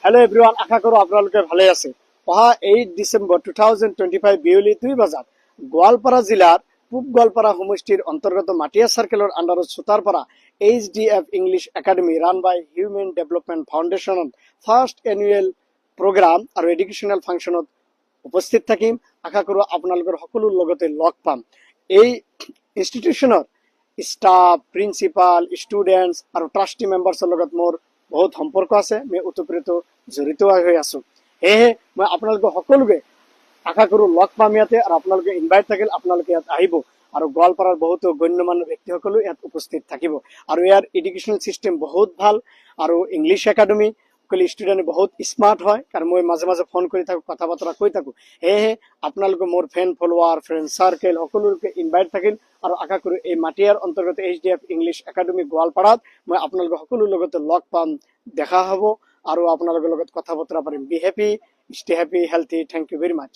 Hello' everyone, আশা কৰোঁ আপোনালোকে ভালে আছে। অহা 8 ডিচেম্বৰ 2025 বিয়লি 2 বজাত গোৱালপাৰা জিলাৰ পূব গোৱালপাৰা সমষ্টিৰ অন্তৰ্গত মাটিয়া চাৰ্কেলৰ আণ্ডাৰত Chutarpara HDF English academy run by human development ফাউণ্ডেশ্যনত ফাৰ্ষ্ট এনুৱেল প্ৰগ্ৰাম আৰু এডুকেশ্যনেল ফাংচনত উপস্থিত থাকিম। আশা কৰোঁ আপোনালোকৰ সকলোৰ লগতে লগ পাম। এই ইনষ্টিটিউশ্যনৰ ষ্টাফ, প্ৰিন্সিপাল, ষ্টুডেণ্টছ আৰু ট্ৰাষ্টি মেম্বাৰ্ছৰ লগত মোৰ বহুত সম্পৰ্ক আছে। মই ওতপ্ৰোত জড়িত হৈ আছো। সেয়েহে মই আপোনালোকে সকলোকে আশা কৰোঁ লগ পাম ইয়াতে, আৰু আপোনালোকে ইনভাইট থাকিল, আপোনালোকে ইয়াত আহিব আৰু গোৱালপাৰাৰ বহুতো গণ্যমান্য ব্যক্তিসকলো ইয়াত উপস্থিত থাকিব। আৰু ইয়াৰ এডুকেশ্যনেল চিষ্টেম বহুত ভাল, আৰু ইংলিছ একাডেমি ষ্টুডেণ্ট বহুত স্মাৰ্ট হয়, কাৰণ মই মাজে মাজে ফোন কৰি থাকোঁ, কথা বতৰা কৈ থাকোঁ। সেয়েহে আপোনালোকে মোৰ ফ্ৰেণ্ড ফলোৱাৰ, ফ্ৰেণ্ড চাৰ্কেল সকলোকে ইনভাইট থাকিল, আৰু আশা কৰোঁ এই মাটিয়াৰ অন্তৰ্গত HDF ইংলিছ একাডেমি গোৱালপাৰাত মই আপোনালোকৰ সকলোৰ লগতে লগ পাম, দেখা হ'ব, আৰু আপোনালোকৰ লগত কথা বতৰা পাৰিম। Be happy, stay happy, healthy. Thank you very much.